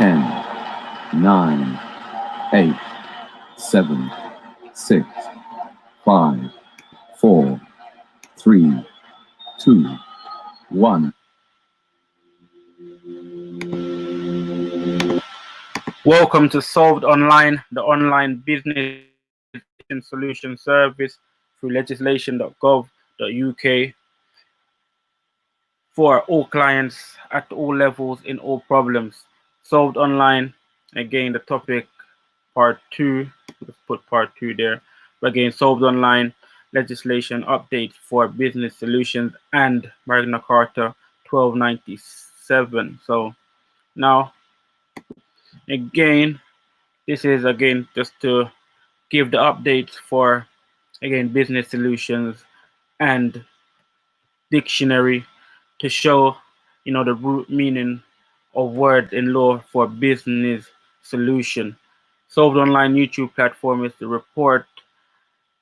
10, 9, 8, 7, 6, 5, 4, 3, 2, 1. Welcome to Solved Online, the online business solution service through legislation.gov.uk for all clients at all levels in all problems. Solved Online, again, the topic part 2. Let's put part 2 there. Again, Solved Online legislation update for business solutions and Magna Carta 1297. So now, again, this is again just to give the updates for again business solutions and dictionary to show the root meaning of word in law for business solution. Solved Online YouTube platform is to report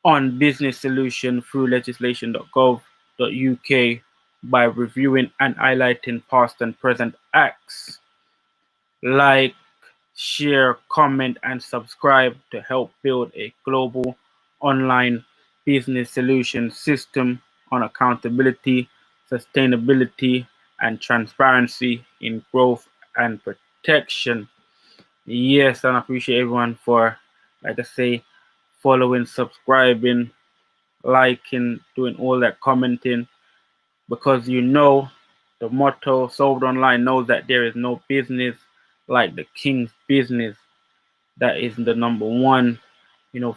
on business solution through legislation.gov.uk by reviewing and highlighting past and present acts. Like, share, comment, and subscribe to help build a global online business solution system on accountability, sustainability, and transparency in growth and protection. Yes, and I appreciate everyone for, like I say, following, subscribing, liking, doing all that commenting, because the motto Solved Online knows that there is no business like the king's business. That is the number one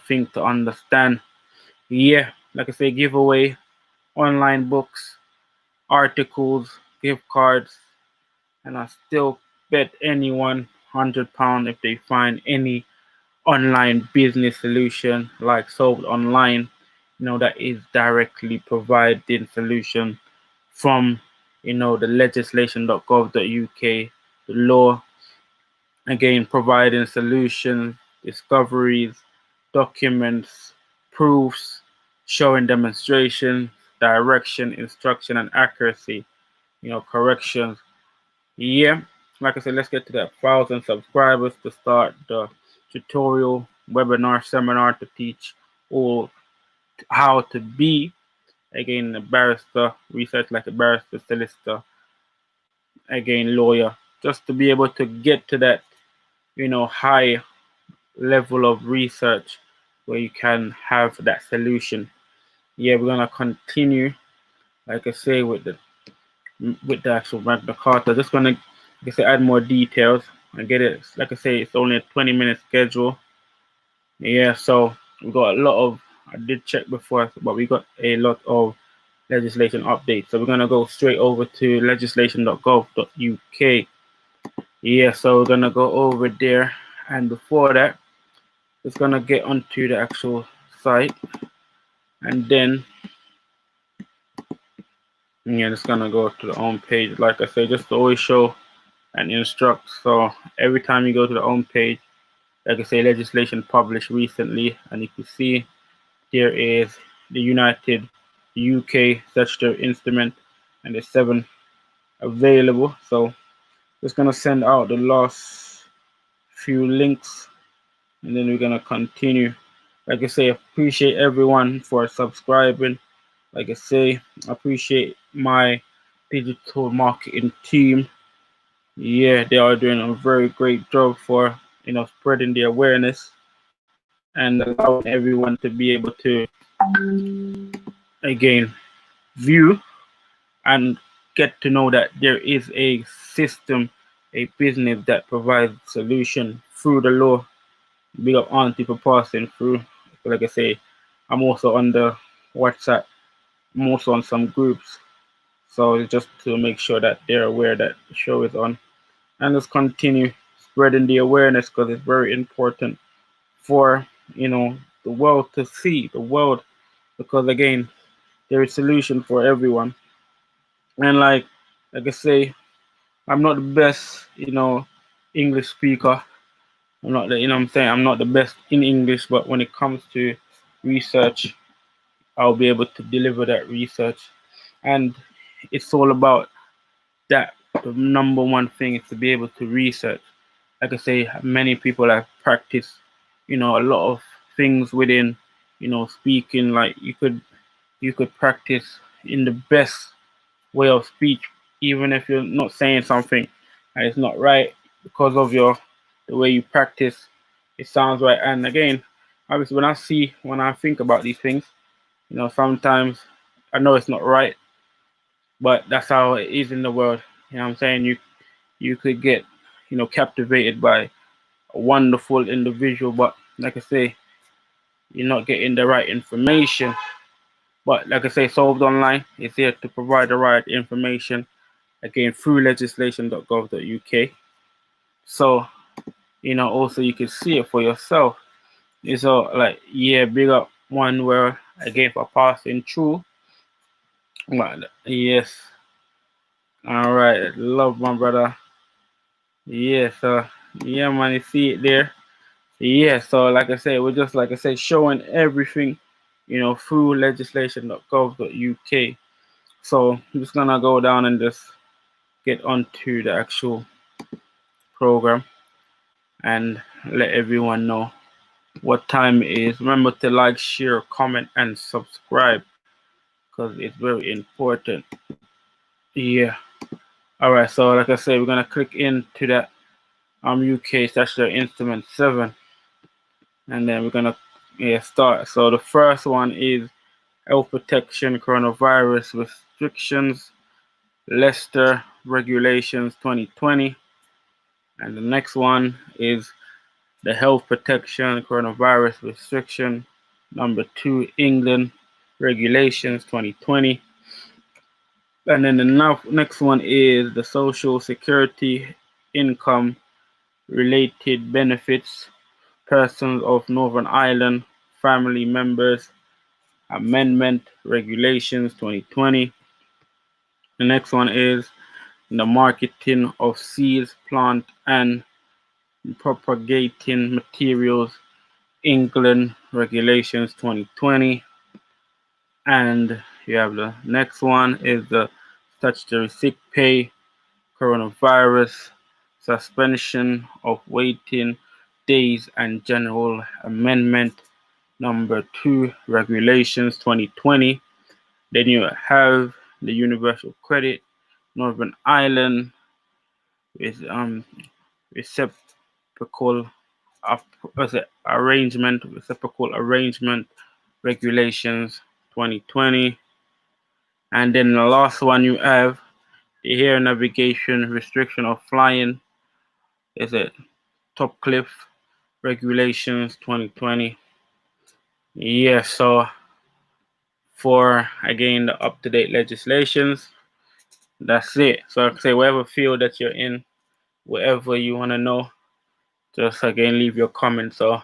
thing to understand. Yeah, like I say, giveaway online books, articles, gift cards, and I still bet anyone £100 if they find any online business solution like Solved Online, that is directly providing solution from the legislation.gov.uk, the law, again providing solutions, discoveries, documents, proofs, showing demonstration, direction, instruction, and accuracy, corrections. Yeah, like I said, let's get to that 1,000 subscribers to start the tutorial webinar seminar to teach all how to be again a barrister, research like a barrister, solicitor, again lawyer, just to be able to get to that high level of research where you can have that solution. Yeah, we're gonna continue, like I say, with the actual Magna Carta. Just gonna, like I say, add more details and get it. Like I say, it's only a 20-minute schedule. Yeah, so we got a lot of. I did check before, but we got a lot of legislation updates. So we're gonna go straight over to legislation.gov.uk. Yeah, so we're gonna go over there, and before that, it's gonna get onto the actual site, and then it's gonna go to the home page. Like I say, just to always show and instruct. So every time you go to the home page, like I say, legislation published recently, and you can see there is the United UK statutory instrument, and there's 7 available. So just gonna send out the last few links, and then we're gonna continue. Like I say, appreciate everyone for subscribing. Like I say, appreciate my digital marketing team. Yeah, they are doing a very great job for spreading the awareness and allowing everyone to be able to again view and get to know that there is a system, a business that provides solution through the law. Big up Auntie for passing through. Like I say, I'm also on the WhatsApp. I'm also on some groups. So it's just to make sure that they're aware that the show is on. And let's continue spreading the awareness, because it's very important for the world to see the world, because again there is solution for everyone. And like I say, I'm not the best English speaker. I'm not the I'm saying I'm not the best in English, but when it comes to research, I'll be able to deliver that research. And it's all about that. The number one thing is to be able to research. like I say, many people have practiced, a lot of things within, speaking. Like you could practice in the best way of speech, even if you're not saying something and it's not right, because of the way you practice, it sounds right. And again, obviously, when I think about these things, sometimes I know it's not right, but that's how it is in the world. You know what I'm saying? You could get, captivated by a wonderful individual, but like I say, you're not getting the right information. But like I say, Solved Online is here to provide the right information, again, through legislation.gov.uk. So, also you can see it for yourself. It's all like, yeah, big up one where, again, for passing through. But yes, all right, love my brother. Yes, yeah, man, you see it there. Yeah, so like I said, we're just, like I said, showing everything, through legislation.gov.uk. So I'm just gonna go down and just get onto the actual program and let everyone know what time it is. Remember to like, share, comment, and subscribe, because it's very important. Yeah. All right. So like I said, we're gonna click into that UK statutory instrument 7, and then we're gonna start. So the first one is health protection coronavirus restrictions, Leicester regulations 2020, and the next one is the health protection coronavirus restriction number 2, England regulations 2020. And then the next one is the social security income related benefits, persons of Northern Ireland, family members, amendment regulations 2020. The next one is the marketing of seeds, plant, and propagating materials, England regulations 2020. And you have the next one is the statutory sick pay, coronavirus, suspension of waiting days, and general amendment number 2, regulations 2020. Then you have the universal credit, Northern Ireland is reciprocal arrangement regulations 2020. And then the last one you have the air navigation restriction of flying, is it top cliff regulations 2020. Yeah, so for again the up-to-date legislations, that's it. So like I say, whatever field that you're in, whatever you want to know, just again leave your comments or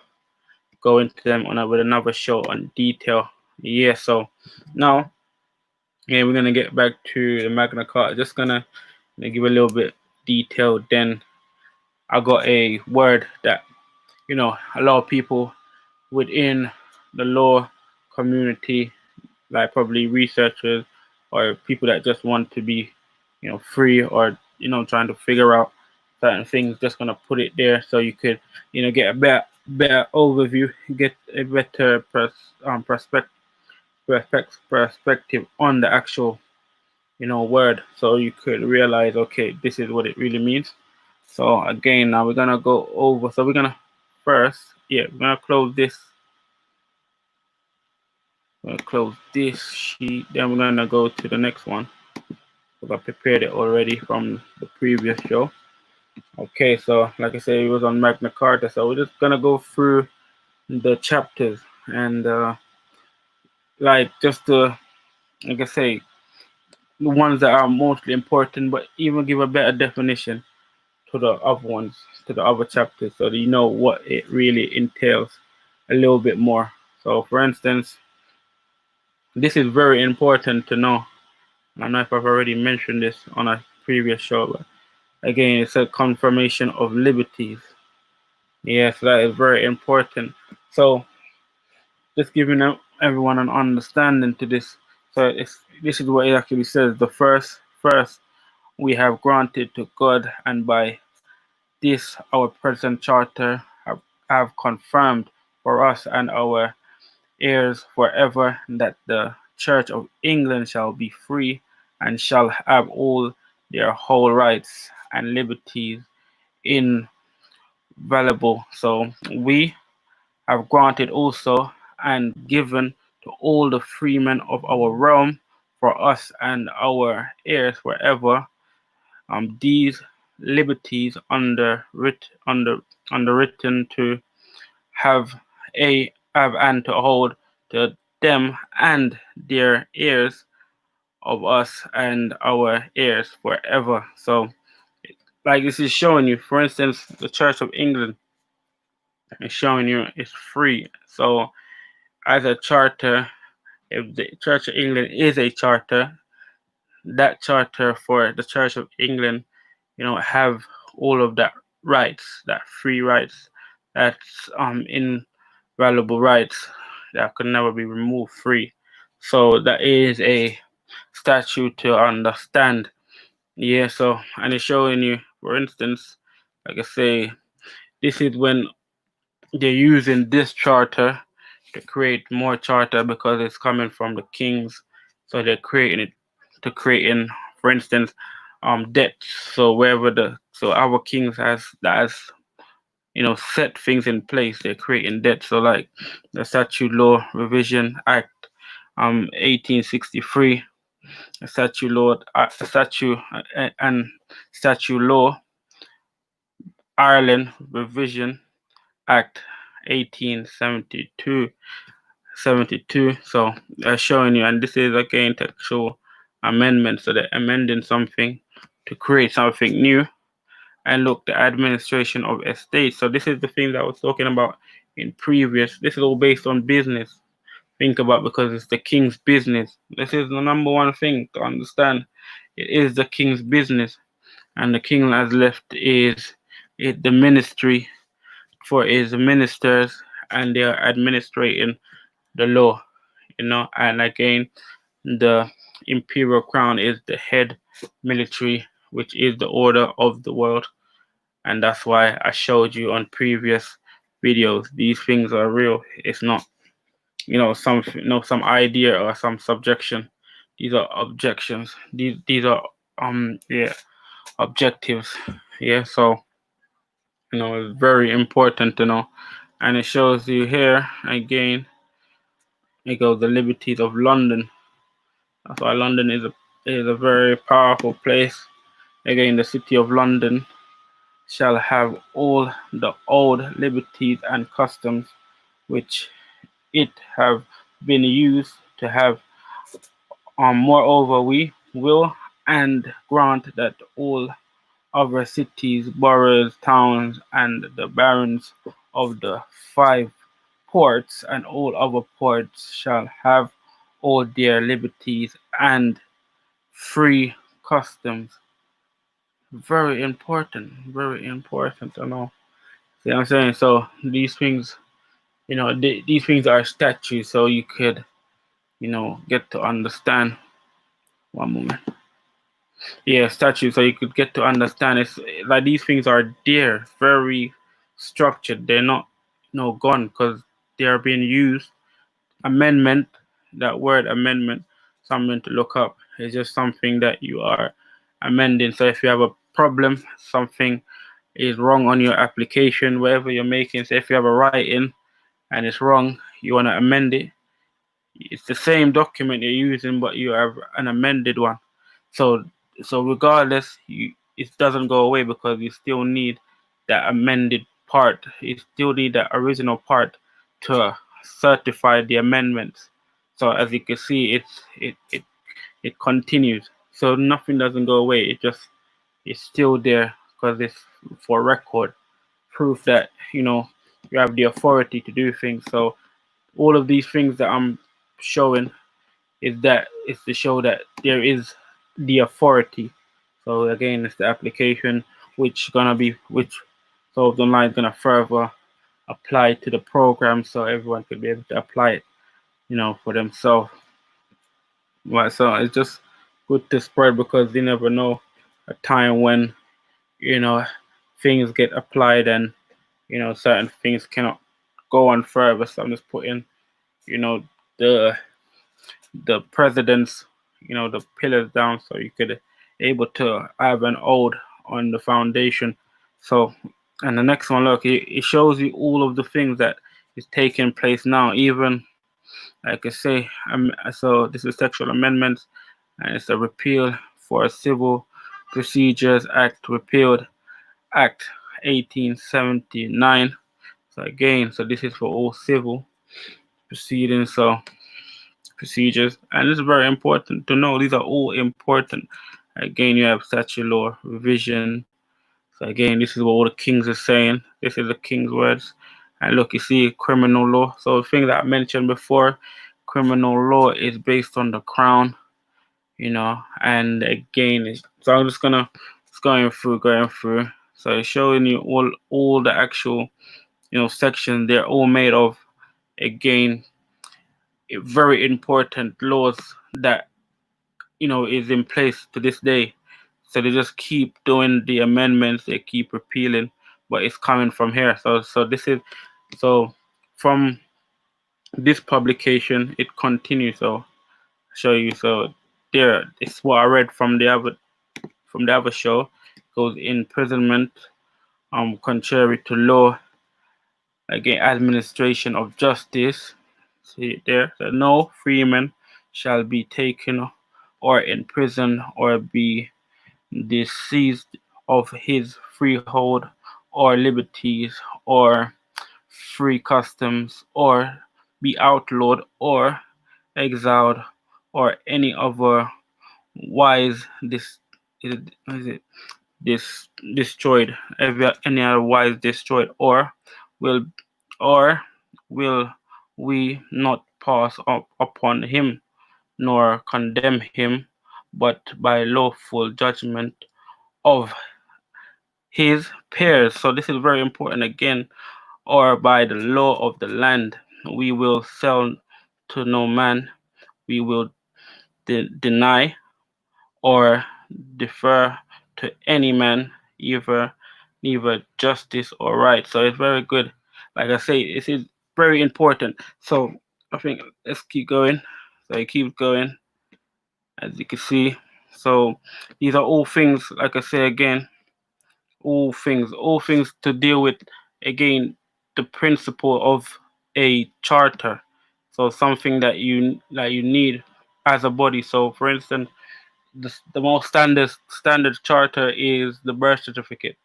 go into them with another show on detail. Yeah, so now we're gonna get back to the Magna Carta. Just gonna give a little bit detailed. Then I got a word that a lot of people within the law community, like probably researchers or people that just want to be free, or trying to figure out certain things, just gonna put it there so you could get a better overview, get a better perspective on the actual word, so you could realize, okay, this is what it really means. So again, now we're gonna go over. So we're gonna first, we're gonna close this. We're gonna close this sheet. Then we're gonna go to the next one, because I prepared it already from the previous show. Okay, so like I said, it was on Magna Carta. So we're just gonna go through the chapters and like just to, like I say, the ones that are mostly important, but even give a better definition to the other ones, to the other chapters, so that you know what it really entails a little bit more. So for instance, this is very important to know. I don't know if I've already mentioned this on a previous show, but again, it's a confirmation of liberties. Yes, that is very important. So just giving everyone an understanding to this. So this is what it actually says. The first we have granted to God and by this our present charter have confirmed for us and our heirs forever that the Church of England shall be free and shall have all their whole rights and liberties invaluable. So we have granted also and given to all the freemen of our realm for us and our heirs forever these liberties underwritten to have have and to hold to them and their heirs of us and our heirs forever. So like this is showing you, for instance, the Church of England is showing you it's free. So as a charter, if the Church of England is a charter, that charter for the Church of England, have all of that rights, that free rights, that's invaluable rights that could never be removed free. So that is a statute to understand. Yeah, so and it's showing you, for instance, like I say, this is when they're using this charter to create more charter because it's coming from the kings. So they're creating it to creating, for instance, debts. So wherever our kings has set things in place, they're creating debt. So like the Statute Law Revision Act 1863, the Statute Law and Statute Law Ireland Revision Act 1872. So showing you, and this is again textual amendment. So they're amending something to create something new. And look, the administration of estates. So this is the thing that I was talking about in previous. This is all based on business. Think about, because it's the king's business. This is the number one thing to understand. It is the king's business, and the king has left is the ministry for his ministers, and they are administrating the law. And again, the imperial crown is the head military, which is the order of the world. And that's why I showed you on previous videos. These things are real. It's not, some idea or some subjection. These are objections. These are objectives. Yeah, so it's very important to know. And it shows you here again. It goes the liberties of London. That's why London is a very powerful place. Again, the city of London shall have all the old liberties and customs which it have been used to have. Moreover, we will and grant that all other cities, boroughs, towns, and the barons of the 5 ports and all other ports shall have all their liberties and free customs. Very important to know. See what I'm saying? So these things, these things are statutes, so you could, get to understand. One moment. Yeah, statutes, so you could get to understand. It's like these things are there, very structured. They're not, gone because they are being used. Amendment, that word amendment, something to look up. It's just something that you are amending. So if you have a problem, something is wrong on your application, whatever you're making. So if you have a writing and it's wrong, you want to amend it. It's the same document you're using, but you have an amended one. So regardless, it doesn't go away because you still need that amended part. You still need that original part to certify the amendments. So as you can see, it continues. So nothing doesn't go away. It's still there because it's for record, proof that you have the authority to do things. So all of these things that I'm showing is to show that there is the authority. So again, it's the application which Solved Online is gonna further apply to the program, so everyone could be able to apply it, for themselves. Right. So it's just good to spread because you never know a time when you know things get applied, and certain things cannot go on further. So I'm just putting the president's the pillars down, so you could able to have an ode on the foundation. So, and the next one, look, it shows you all of the things that is taking place now. Even like I say, so this is sexual amendments, and it's a repeal for a Civil Procedures Act, repealed Act 1879. So again, so this is for all civil proceedings. So procedures, and it's very important to know these are all important. Again, you have statute law revision. So again, this is what all the kings are saying. This is the king's words. And look, you see criminal law. So the thing that I mentioned before, criminal law is based on the crown, and again, so I'm just gonna it's going through. So it's showing you all the actual sections. They're all made of, again, very important laws that is in place to this day. So they just keep doing the amendments, they keep repealing, but it's coming from here. So this is so from this publication it continues. So show you. So there, it's what I read from the other show. It goes imprisonment, contrary to law, again administration of justice. See there, so no freeman shall be taken or imprisoned or be disseized of his freehold or liberties or free customs, or be outlawed or exiled or any other wise destroyed, any otherwise destroyed, will or will we not pass up upon him nor condemn him, but by lawful judgment of his peers. So this is very important again, or by the law of the land. We will sell to no man, we will deny or defer to any man, neither justice or right. So it's very good. Like I say, this is very important. So I think let's keep going. So it keeps going, as you can see. So these are all things, like I say again, all things to deal with, again, the principle of a charter. So something that you need as a body. So for instance, the most standard charter is the birth certificate.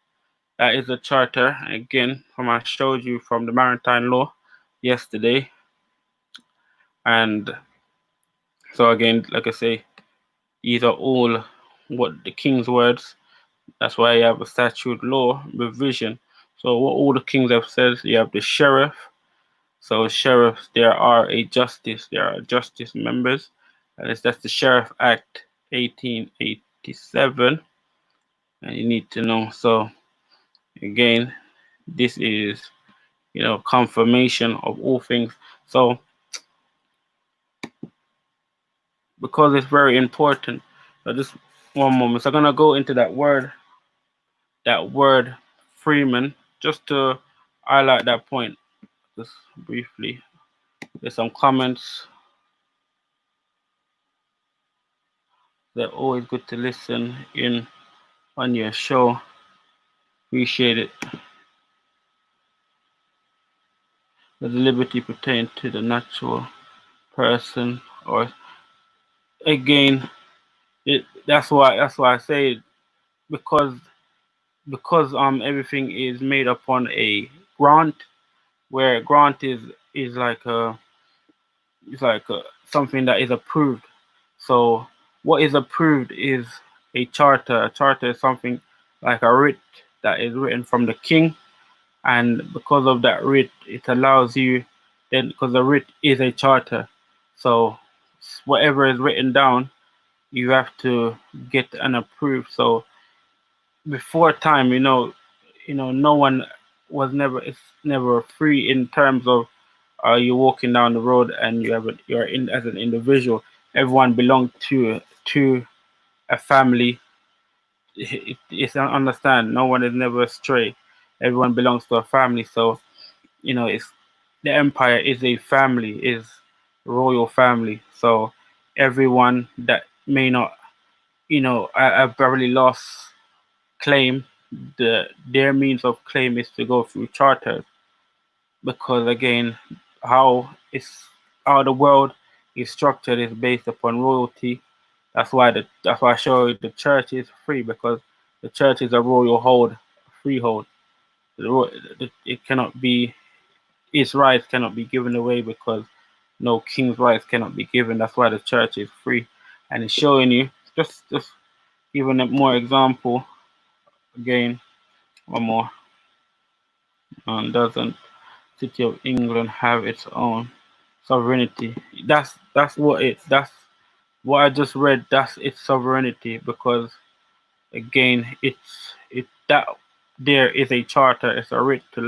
That is a charter, again, from I showed you from the maritime law yesterday. And so again, like I say, these are all what the king's words. That's why you have a statute law revision. So what all the kings have said, you have the sheriff. So sheriffs, there are justice members. That's the Sheriff Act 1887. And you need to know. So again, this is confirmation of all things. So because it's very important, so just one moment. So I'm gonna go into that word Freeman, just to highlight that point just briefly. There's some comments. They're always good to listen in on your show. Appreciate it. The liberty pertain to the natural person, or again, that's why I say, because everything is made upon a grant, where a grant is like something that is approved. So what is approved is a charter. A charter is something like a writ that is written from the king, and because of that writ, it allows you then, because the writ is a charter. So whatever is written down, you have to get an approved. So before time, no one it's never free in terms of you're walking down the road and you're in as an individual. Everyone belonged to a family, it's understand no one is never astray. Everyone belongs to a family, so it's the empire is a family, is royal family. So everyone that may not, have probably lost claim, their means of claim is to go through charters, because again, how is how the world is structured is based upon royalty. That's why I show you the church is free, because the church is a royal hold, freehold. It cannot be, its rights cannot be given away, because no king's rights cannot be given. That's why the church is free, and it's showing you, just giving it more example again. One more. Doesn't City of England have its own sovereignty? That's what I just read. That's its sovereignty, because again, it that there is a charter. It's a writ to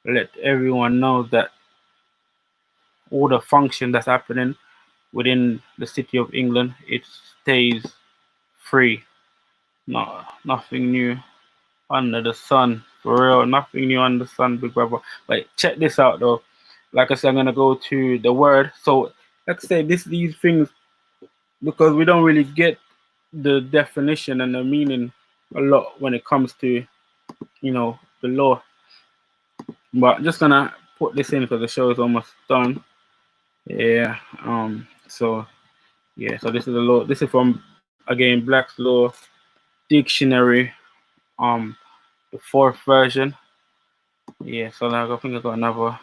let everyone know that all the function that's happening within the City of England, it stays free. Nothing new under the sun. For real, nothing new under the sun, big brother. But check this out though. Like I said, I'm gonna go to the word. So like I say, these things, because we don't really get the definition and the meaning a lot when it comes to the law. But I'm just gonna put this in because the show is almost done. Yeah. So yeah. So this is the law. This is from, again, Black's Law Dictionary. Um. The fourth version. Yeah. So now I think I got another.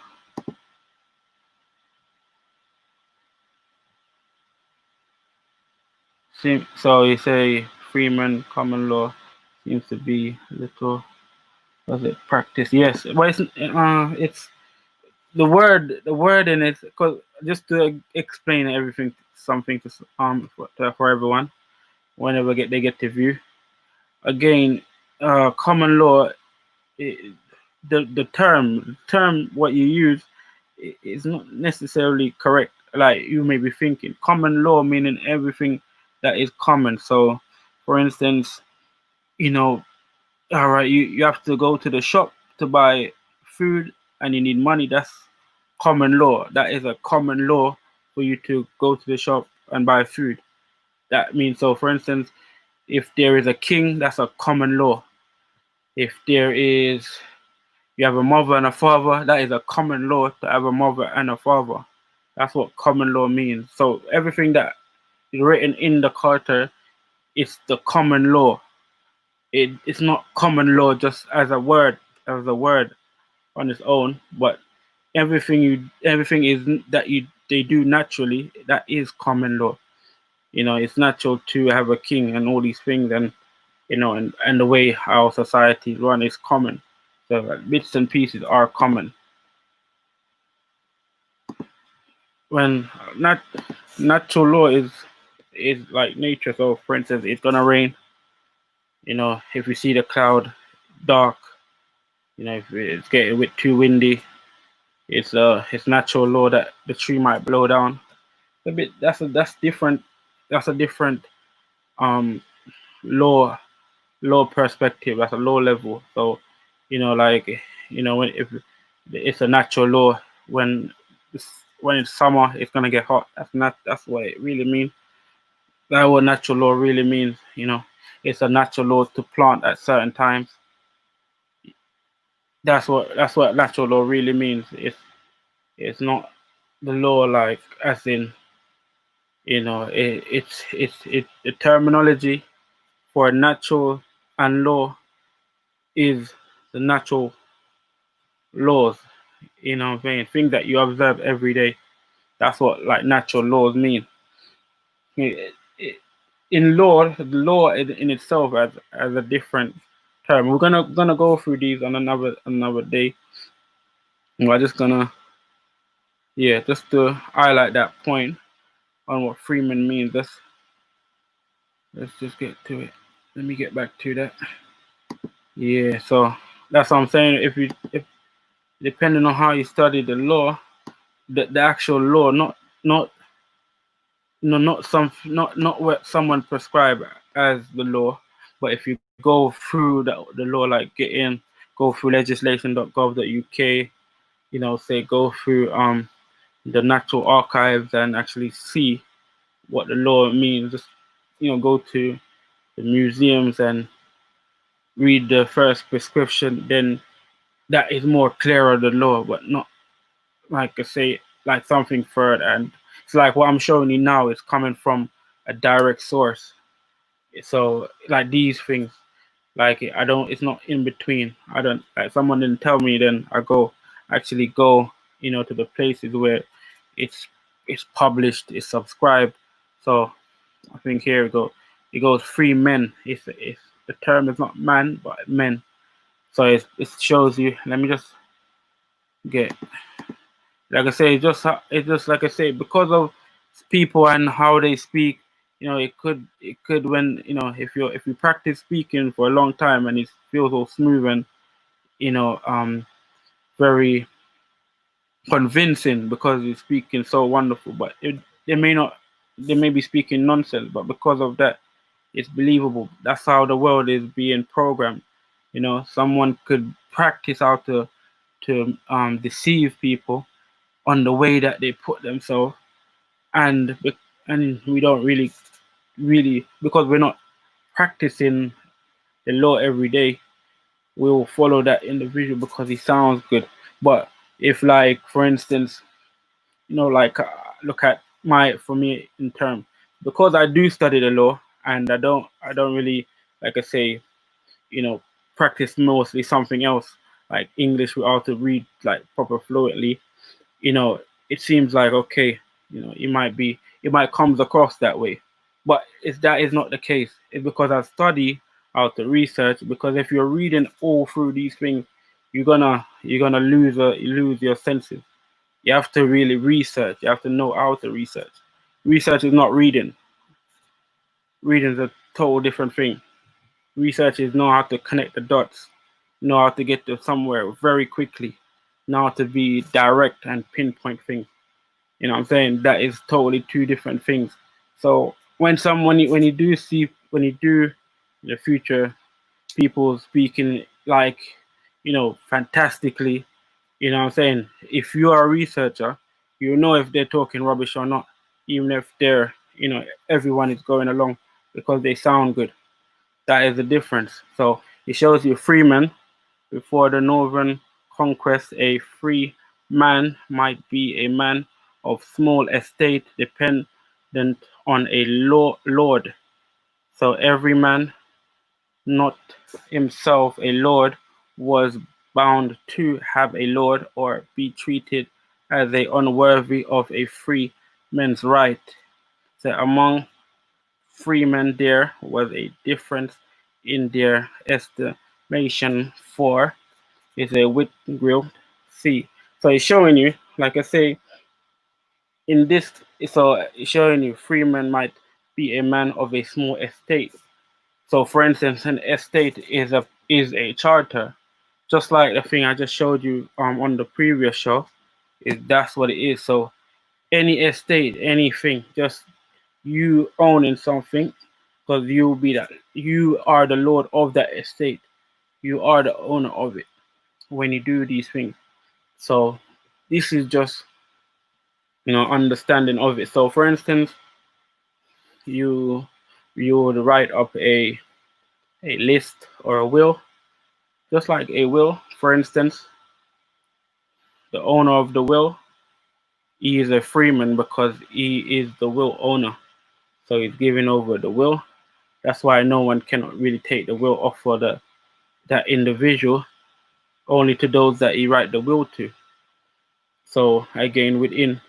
So you say Freeman common law seems to be little. Was it practice? Yes. Well, it's the word in it, because just to explain everything, something to for everyone whenever they get to view again. Common law, i- the term what you use is not necessarily correct. Like you may be thinking, common law meaning everything that is common. So, for instance, you know, all right, you have to go to the shop to buy food and you need money. That's common law. That is a common law for you to go to the shop and buy food. That means, so for instance, if there is a king, that's a common law. If there is, you have a mother and a father, that is a common law to have a mother and a father. That's what common law means. So everything that is written in the Carter is the common law. It's not common law just as a word on its own, but everything is that you they do naturally, that is common law. It's natural to have a king and all these things, and and the way our society run is common. So bits and pieces are common. When not natural law is like nature. So for instance, it's gonna rain. If we see the cloud dark, if it's getting a bit too windy, it's natural law that the tree might blow down. That's different. That's a different um law law perspective. That's a low level. So like when if it's a natural law, when when it's summer, it's gonna get hot. That's what it really means. That's what natural law really means. It's a natural law to plant at certain times. That's what natural law really means. It's not the law, like as in it's the terminology for natural and law is the natural laws. What I'm saying, things that you observe every day. That's what like natural laws mean. In law, the law in itself as a different term. We're gonna go through these on another day. We're just gonna, yeah, just to highlight that point on what Freeman means. Let's just get to it. Let me get back to that. Yeah, so that's what I'm saying. If depending on how you study the law, the actual law, not not what someone prescribed as the law, But if you go through the law, like go through legislation.gov.uk, say go through the National Archives and actually see what the law means. Just go to the museums and read the first prescription. Then that is more clearer the law, but not like I say like something further. And it's like what I'm showing you now is coming from a direct source. So like these things, like it's not in between. I don't like someone didn't tell me, then I actually go to the places where it's published, it's subscribed. So I think here it goes free men. It's the term is not man but men. So it shows you. Let me just get, like I say, it's just like I say, because of people and how they speak. It could when if you practice speaking for a long time and it feels all smooth and very convincing because you're speaking so wonderful, but they may not, they may be speaking nonsense, but because of that, it's believable. That's how the world is being programmed. Someone could practice how to deceive people on the way that they put themselves, and we don't really, because we're not practicing the law every day, we'll follow that individual because he sounds good. But if, like, for instance, like look at for me in term, because I do study the law and I don't really, like I say, you know practice mostly something else like English without to read like proper fluently. It seems like, okay, it might comes across that way, but that is not the case. It's because I study how to research. Because if you're reading all through these things, you're gonna lose your senses. You have to really research. You have to know how to research. Research is not reading. Reading is a total different thing. Research is know how to connect the dots, know how to get to somewhere very quickly, know how to be direct and pinpoint things. You know what I'm saying? That is totally two different things. So when you do in the future people speaking like, fantastically, what I'm saying? If you are a researcher, you know if they're talking rubbish or not, even if everyone is going along because they sound good. That is the difference. So it shows you freemen before the Northern Conquest. A free man might be a man of small estate dependent on a lord. So every man, not himself a lord, was bound to have a lord or be treated as a unworthy of a free man's right. So among freemen there was a difference in their estimation for is a wit grill C. So it's showing you, like I say, in this, so it's showing you freeman might be a man of a small estate. So for instance, an estate is a charter, just like the thing I just showed you on the previous show. That's what it is. So any estate, anything, just you owning something, because you are the lord of that estate. You are the owner of it when you do these things. So this is just understanding of it. So for instance, you you would write up a list or a will, just like a will. For instance, the owner of the will, he is a freeman because he is the will owner. So he's giving over the will. That's why no one cannot really take the will off for that individual, only to those that he write the will to. So again, within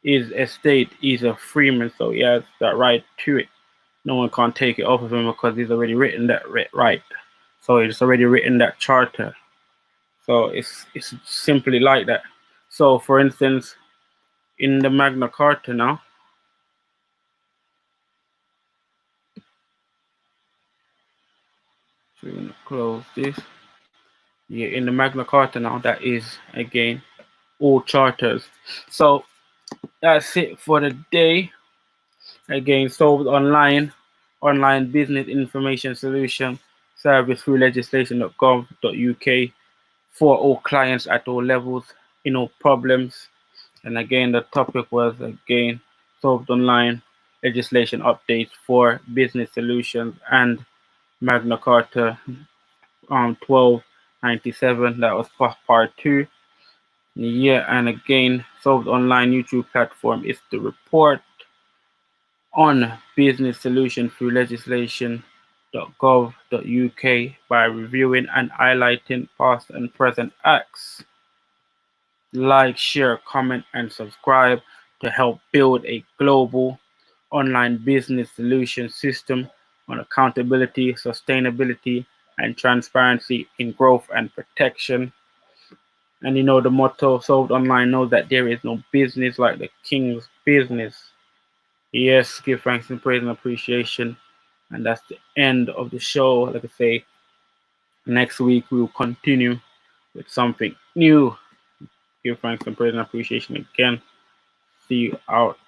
his estate, he's a freeman, so he has that right to it. No one can't take it off of him because he's already written that right. So he's already written that charter. So it's simply like that. So for instance, in the Magna Carta now, so we're gonna close this. Yeah, in the Magna Carta now, that is again all charters. So that's it for the day. Again, sold online online business information solution service through legislation.gov.uk for all clients at all levels, problems. And again, the topic was again solved online legislation updates for business solutions and Magna Carta 1297. That was part 2. Yeah, and again, solved online YouTube platform is the report on business solution through legislation.gov.uk by reviewing and highlighting past and present acts. Like, share, comment, and subscribe to help build a global online business solution system on accountability, sustainability, and transparency in growth and protection. And the motto solved online knows that there is no business like the king's business. Yes, give thanks and praise and appreciation. And that's the end of the show. Like I say, next week we will continue with something new. Give thanks and praise and appreciation again. See you out.